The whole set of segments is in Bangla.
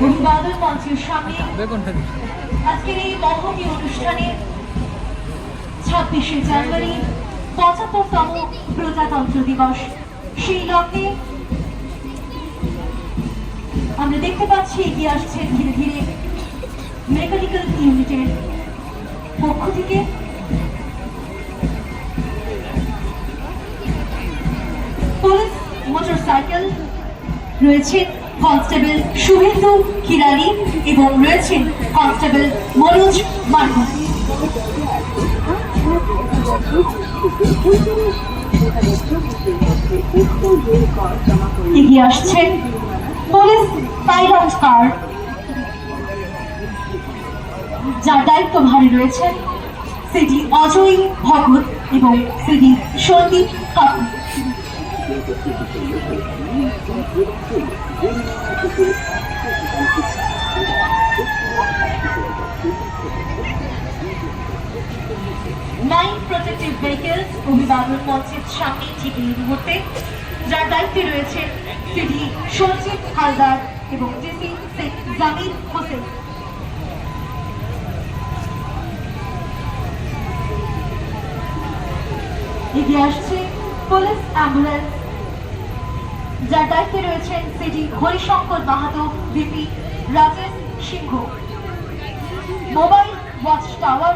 অভিবাদন মঞ্চের সামনে আজকের এই মহতী অনুষ্ঠানে 26শে জানুয়ারি 75তম প্রজাতন্ত্র দিবস, সেই লগ্নে আমরা দেখতে পাচ্ছি এগিয়ে আসছে ধীরে ধীরে মেকানিক্যাল ইউনিটের পক্ষ থেকে পুলিশ মোটরসাইকেল রয়েছেন কনস্টেবল শুভেন্দু কিরানি এবং রয়েছেন কনস্টেবল মনোজ মার্গো। এগিয়ে আসছেন পুলিশ পাইলট কার, যার দায়িত্বভারে রয়েছেন সিডি অজয় ভগত এবং CD Sandeep Kapoor. Nine protective vehicles অভিবাদন মঞ্চের সামনে ঠিক এই মুহূর্তে, যার দায়িত্বে রয়েছে সিডি সঞ্জিত হালদার এবং ডিসি শেখ জামির হোসেন। এগিয়ে আসছে পুলিশ অ্যাম্বুলেন্স, যার দায়িত্বে রয়েছেন CD Harishankar Mahato, DP Rajesh Singh. Mobile watch tower,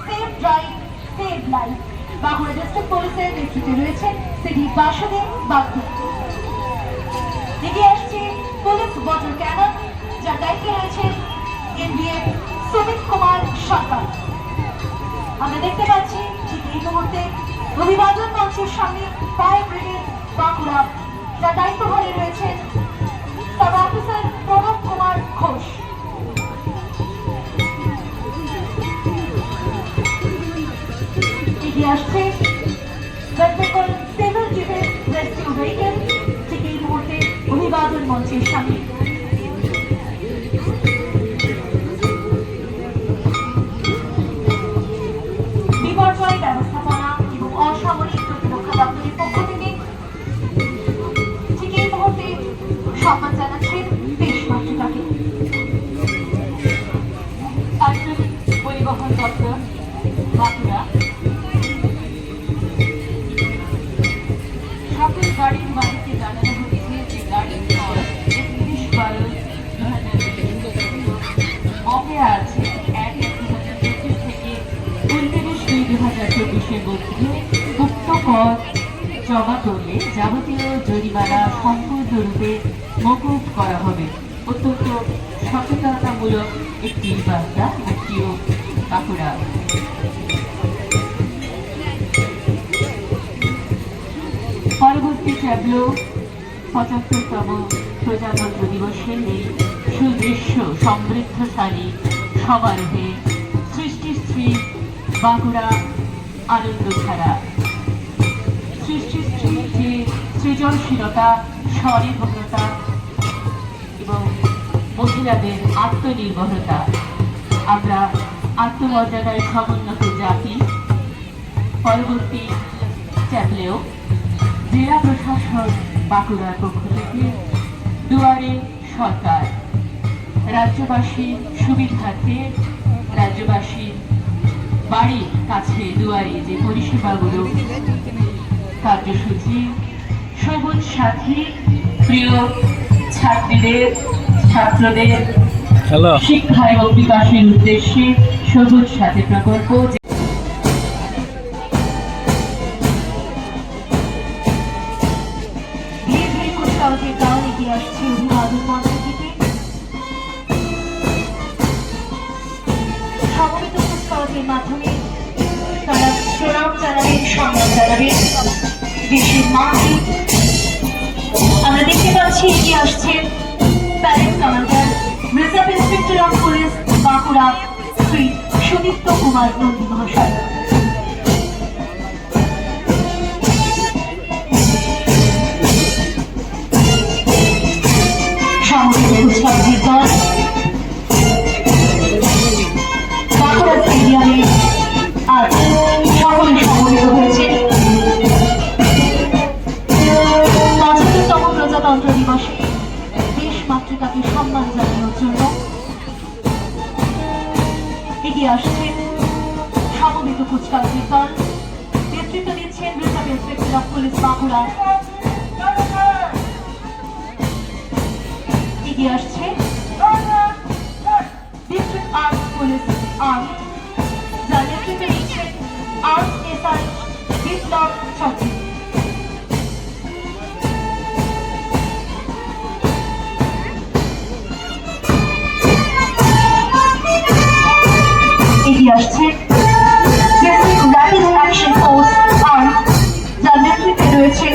save drive save life, Bankura district পুলিশের নেতৃত্বে রয়েছেন সিডি বাসুদেব বাগদি। এগিয়ে আসছে পুলিশ ওয়াটার ক্যানন, যার দায়িত্বে রয়েছে এনডিএফ সুমিত কুমার সরকার। আমরা দেখতে পাচ্ছি ঠিক এই মুহূর্তে অভিবাদন মঞ্চের সামনে ফায়ার ব্রিগেড বাঁকুড়া, যার দায়িত্বভারে রয়েছেন সাব অফিসার প্রণব কুমার ঘোষ। এগিয়ে আসছে West Bengal civil defence rescue vehicle, ঠিক এই মুহূর্তে অভিবাদন মঞ্চের সামনে। বিপর্যয় ব্যবস্থাপনা এবং অসামরিক প্রতিরক্ষা দপ্তরের পক্ষ থেকে ঠিক এই মুহূর্তে সম্মান জানাচ্ছেন দেশমাতৃকাকে। পরিবহন দপ্তর বাঁকুড়া সকল গাড়ির মালিককে জানানো হচ্ছে যে গাড়ির পর 31/12/2024 আছে 1/1/2025 থেকে 19/2/2024 মধ্যে উক্ত কর জমা করলে যাবতীয় জরিমানা সম্পূর্ণরূপে মকুব করা হবে। অত্যন্ত সচেতনতামূলক একটি বার্তা ব্যক্তিও বাঁকুড়া। পরবর্তী ট্যাবলো 75তম প্রজাতন্ত্র দিবসের এই সুদৃশ্য সমৃদ্ধশালী সমারোহে সৃষ্টিশ্রী বাঁকুড়া আনন্দধারা। সৃষ্টিশ্রী যে সৃজনশীলতা, স্বনির্ভরতা এবং মহিলাদের আত্মনির্ভরতা, আমরা আত্মমর্যাদায় সমুন্নত জাতি। পরবর্তী ট্যাবলেও জেলা প্রশাসন বাঁকুড়ার পক্ষ থেকে দুয়ারে সরকার, রাজ্যবাসীর সুবিধার্থে রাজ্যবাসীর বাড়ির কাছে দুয়ারে যে পরিষেবাগুলো কার্যসূচি, সবুজ সাথী, প্রিয় ছাত্রীদের ছাত্রদের শিক্ষা এবং বিকাশের উদ্দেশ্যে সবুজ সাথী প্রকল্প। আসছে অভিবাদন মঞ্চ থেকে সমবেত কুচকাওয়াজের মাধ্যমে তারা প্রণাম জানাবেন, সম্মান জানাবেন দেশের মাকে। আমরা দেখতে পাচ্ছি এগিয়ে আসছেন parade commander reserve inspector of police Bankura Shri Sudipta Kumar Nandi মহাশয়। বাঁকুড়া স্টেডিয়ামে আজ সকলে সমবেত হয়েছে 75তম প্রজাতন্ত্র দিবসে মাতৃকাকে সম্মান জানানোর জন্য এগিয়ে আসছে সমবেত কুচকাওয়াজের দল। নেতৃত্ব দিচ্ছেন reserve inspector of police Bankura. এগিয়ে আসছে ডিস্ট্রিক্ট আর্মড পুলিশ আর্ম, যার নেতৃত্বে দিচ্ছেন আর্মড এসআই বিপ্লব চৌধুরী। এগিয়ে আসছে র্যাপিড অ্যাকশন ফোর্স আর্ম, যার নেতৃত্বে রয়েছে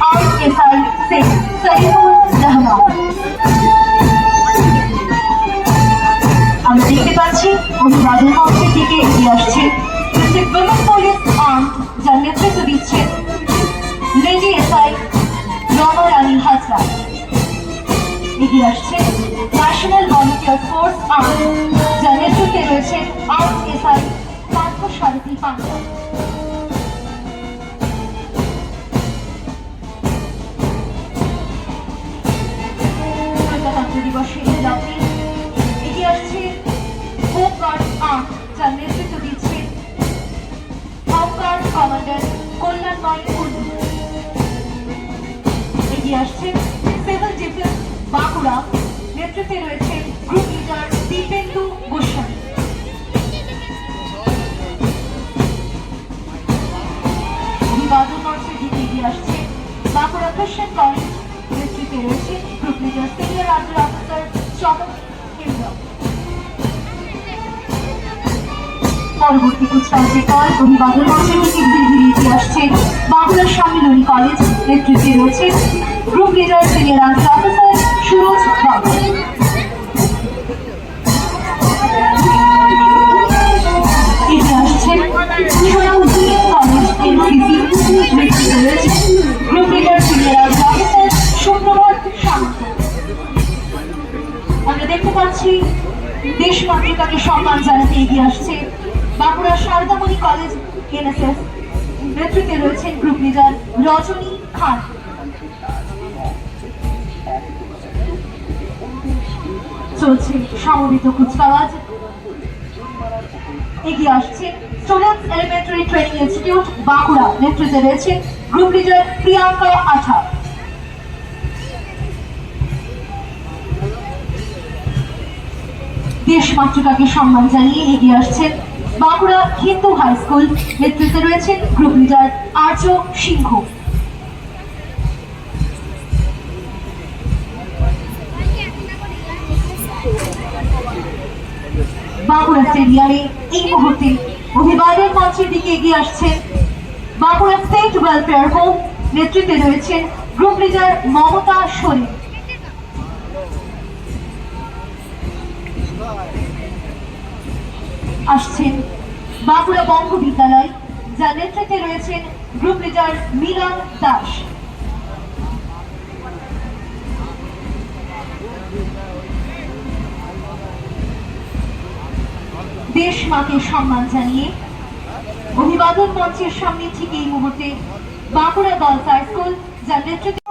আর্মড এসআই শেখ সলিমুর রহমান। আমরা দেখতে পাচ্ছি অভিবাদন মঞ্চের দিকে এগিয়ে আসছে ডিস্ট্রিক্ট উইমেন পুলিশ আর্ম, যার নেতৃত্ব দিচ্ছেন লেডি এসআই রমারানী হাজরা। এগিয়ে আসছে ন্যাশনাল ভলান্টিয়ার ফোর্স আর্ম, যার নেতৃত্বে রয়েছে আর্মড এসআই পার্থসারথী পান্ডা। প্রজাতন্ত্র দিবসে এই লগ্নে এগিয়ে আসছে হোমগার্ড আর্ম, যার নেতৃত্ব দিচ্ছে হোমগার্ড কমান্ডার কল্যাণময় কুন্ডু। এগিয়ে আসছে সিভিল ডিফেন্স বাঁকুড়া, নেতৃত্বে রয়েছে গ্রুপ লিডার দীপেন্দু গোস্বামী। অভিবাদন মঞ্চের দিকে এগিয়ে আসছে বাঁকুড়া খ্রিস্টান কলেজ, নেতৃত্বে রয়েছে group leader senior under officer চমক হেমব্রম। পরবর্তী কুচকাওয়াজের দল অভিবাদন মঞ্চের দিকে ধীরে ধীরে এগিয়ে আসছে বাঁকুড়া সম্মিলনী কলেজ, নেতৃত্বে রয়েছে group leader senior under officer Suraj বাবু। এগিয়ে আসছে সোনাউদ্দিন কলেজ এনসিসি, নেতৃত্বে রয়েছে group leader senior under officer সুপ্রভাত সামন্ত। আমরা দেখতে পাচ্ছি দেশ মাতৃকাকে সম্মান জানাতে এগিয়ে আসছে বাঁকুড়া শারদামণি কলেজ এনএসএস, নেতৃত্বে রয়েছেন গ্রুপ লিডার রজনী খান। চলছে সমবেত কুচকাওয়াজ। এগিয়ে আসছে students elementary training institute Bankura, নেতৃত্বে রয়েছে গ্রুপ লিডার প্রিয়াঙ্কা আঠা। দেশ মাতৃকাকে সম্মান জানিয়ে এগিয়ে আসছেন বাঁকুড়া হিন্দু হাই স্কুল, নেতৃত্বে রয়েছেন গ্রুপ লিডার আর্য সিংহ। বাঁকুড়া স্টেডিয়ামে এই মুহূর্তে অভিবাদন মঞ্চের দিকে এগিয়ে আসছেন বাঁকুড়া স্টেট ওয়েলফেয়ার হোম, নেতৃত্বে রয়েছেন গ্রুপ লিডার মমতা সোরেন। আসছেন বাঁকুড়া বঙ্গ বিদ্যালয়, যার নেতৃত্বে রয়েছেন গ্রুপ লিডার মিলন দাস। দেশ মাকে সম্মান জানিয়ে অভিবাদন মঞ্চের সামনে ঠিক এই মুহূর্তে বাঁকুড়া গার্লস হাই স্কুল, যার নেতৃত্বে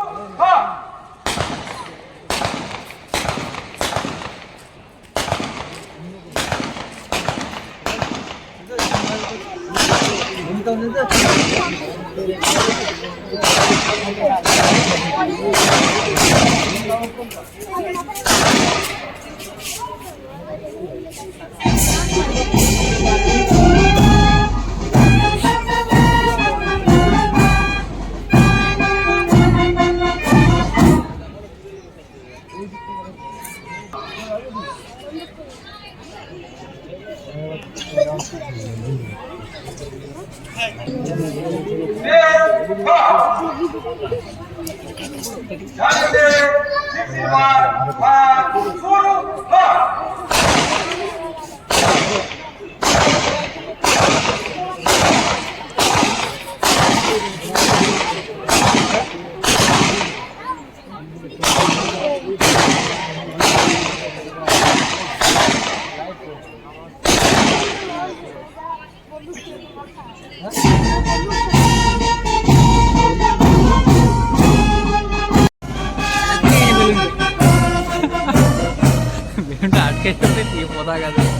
কেটে দিয়ে পতাকা দিয়ে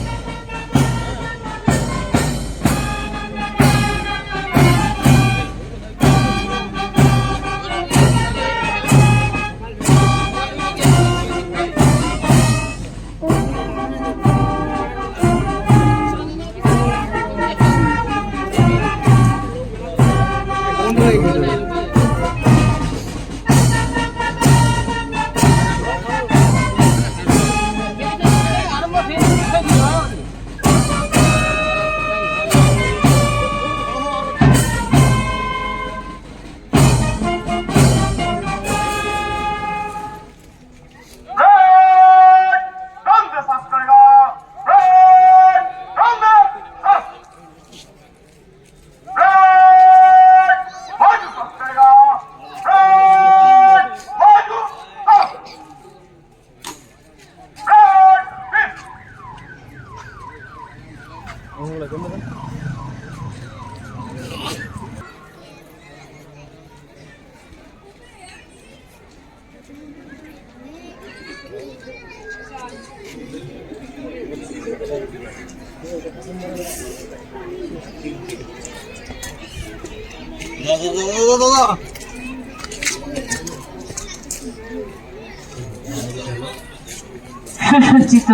সুসজ্জিত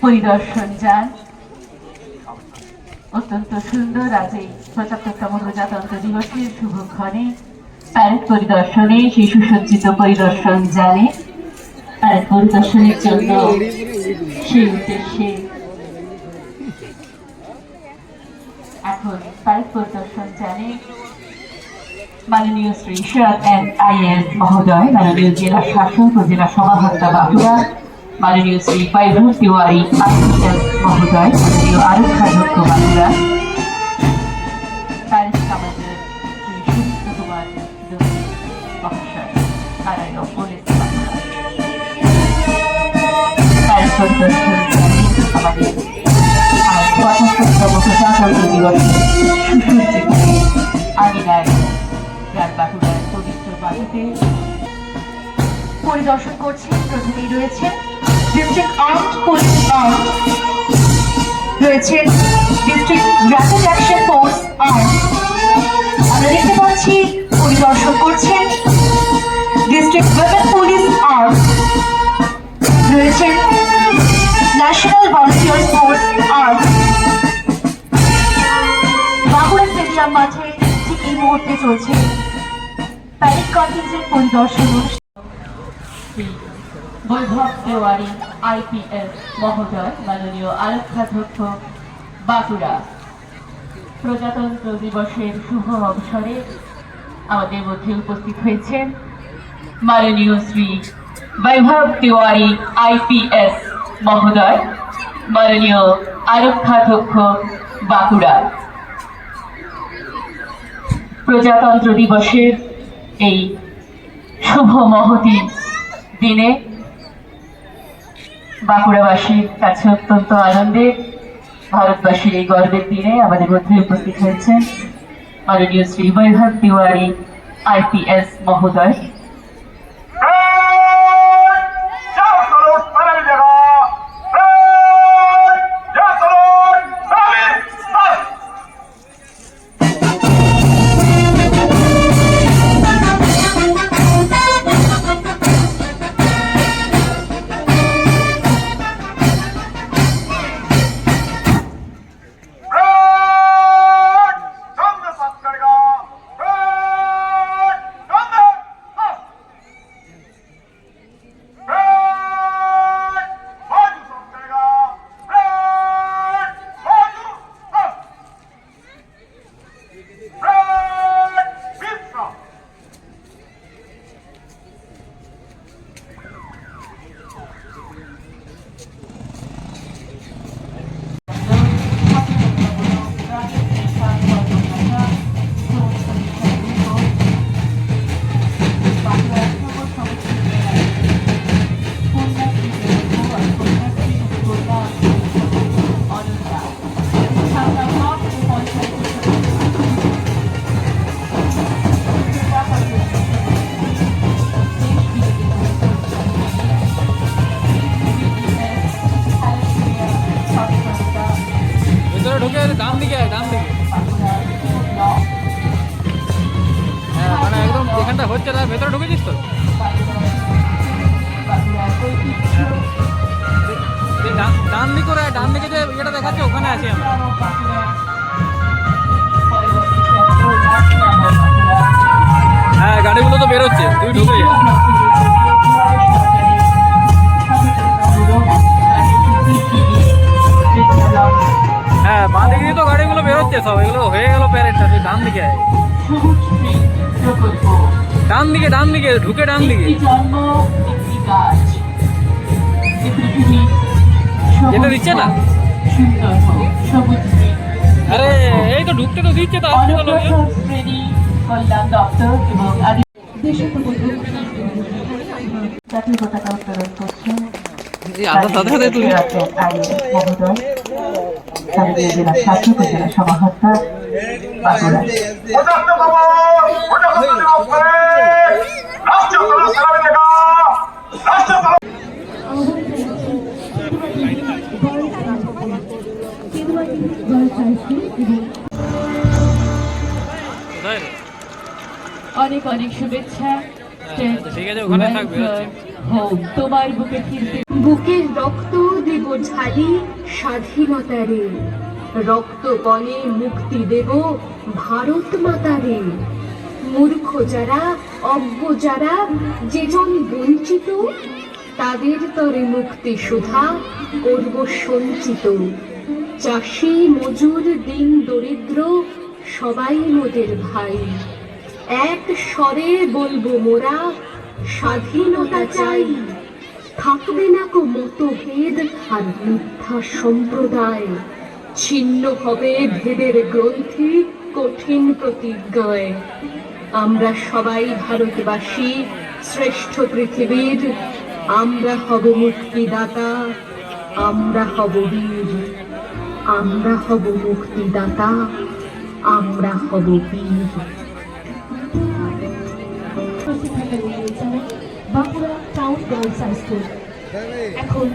পরিদর্শন যান অত্যন্ত সুন্দর আজ এই ৭৫তম প্রজাতন্ত্র দিবসের শুভক্ষণে প্যারেড পরিদর্শনে সেই সুসজ্জিত পরিদর্শন যানে প্যারেড পরিদর্শনের জন্য সেই উদ্দেশ্যে এখন প্যারেড পরিদর্শন যানে মাননীয় শ্রী শরৎ এম আইএস মহোদয়, মাননীয় জেলা শাসক ও জেলা সমাহর্তা বাঁকুড়া, মাননীয় শ্রী বৈভব তিওয়ারি আইপিএস মহোদয়, মাননীয় আরক্ষাধ্যক্ষ বাঁকুড়া, প্যারিস কমান্ডার শ্রী সুদীপ্ত কুমার দত্ত মহাশয়, আরআইও পুলিশ বাঁকুড়া। প্যারিস পরিদর্শন আমাদের ৭৫তম প্রজাতন্ত্র দিবসে সুসজ্জিত আঙিনায় বাঁকুড়ার পবিত্র বাড়িতে পরিদর্শন করছেন। প্রথমেই রয়েছেন ডিস্ট্রিক্ট আর্মড পুলিশ আর্ম, রয়েছেন district rapid action force arm. আমরা দেখতে পাচ্ছি পরিদর্শন করছেন ডিস্ট্রিক্ট উইমেন পুলিশ আর্ম, রয়েছেন national volunteers force arm. Bankura stadium মাঠে ঠিক এই মুহূর্তে চলছে প্যারেড কনফারেন্সের পরিদর্শন অনুষ্ঠান। বৈভব তেওয়ারি আইপিএস মহোদয়, মাননীয় আরক্ষাধ্যক্ষ বাঁকুড়া, প্রজাতন্ত্র দিবসের শুভ অবসরে আমাদের মধ্যে উপস্থিত হয়েছেন মাননীয় শ্রী বৈভব তেওয়ারি আইপিএস মহোদয়, মাননীয় আরক্ষাধ্যক্ষ বাঁকুড়া। প্রজাতন্ত্র দিবসের এই শুভ মহতী দিনে বাঁকুড়াবাসীর কাছে অত্যন্ত আনন্দের, ভারতবাসীর এই গর্বের দিনে আমাদের মধ্যে উপস্থিত হয়েছেন মাননীয় শ্রী বৈভব তিওয়ারি আইপিএস মহোদয়। ভিতরে ঢুকেছিস তো? ডান দিকে যে ইয়েটা দেখাচ্ছে ওখানে আছি আমরা। হ্যাঁ গাড়িগুলো তো বেরোচ্ছে, তুই ঢুকে যা। হ্যাঁ বাঁ দিকে দিয়ে তো গাড়িগুলো বেরোচ্ছে সব, এগুলো হয়ে গেল প্যারেডটা। তুই ডান দিকে আয়, ডান দিকে ঢুকে ডান দিকে যেতে দিচ্ছে না। আরে এই তো ঢুকতে তো দিচ্ছে, তো আসতে তো লোক। জাতীয় পতাকা উত্তোলন করছেন জেলা শাসক ও জেলা সমাহর্তা বাঁকুড়া। অনেক অনেক শুভেচ্ছা। ঠিক আছে ওখানে থাকবে। তোমার বুকে ফিরতে বুকের রক্ত দেব ঝালি স্বাধীনতারে, রক্ত বলে মুক্তি দেব ভারত মাতারে। মূর্খ যারা, অজ্ঞ যারা, যেজন বঞ্চিত, তাদের তরে মুক্তি সুধা করব সঞ্চিত। চাষি মজুর দিন দরিদ্র সবাই মোদের ভাই, এক স্বরে বলবো মোরা স্বাধীনতা চাই। থাকবে না কো মতভেদ আর মিথ্যা সম্প্রদায়, ছিন্ন হবে ভেদের গ্রন্থি কঠিন প্রতিজ্ঞায়। আমরা সবাই ভারতবাসী, শ্রেষ্ঠ পৃথিবীর। আমরা হব মুক্তিদাতা, আমরা হব বীর। আমরা হব মুক্তিদাতা, আমরা হব বীর। Bankura town girls high school এখন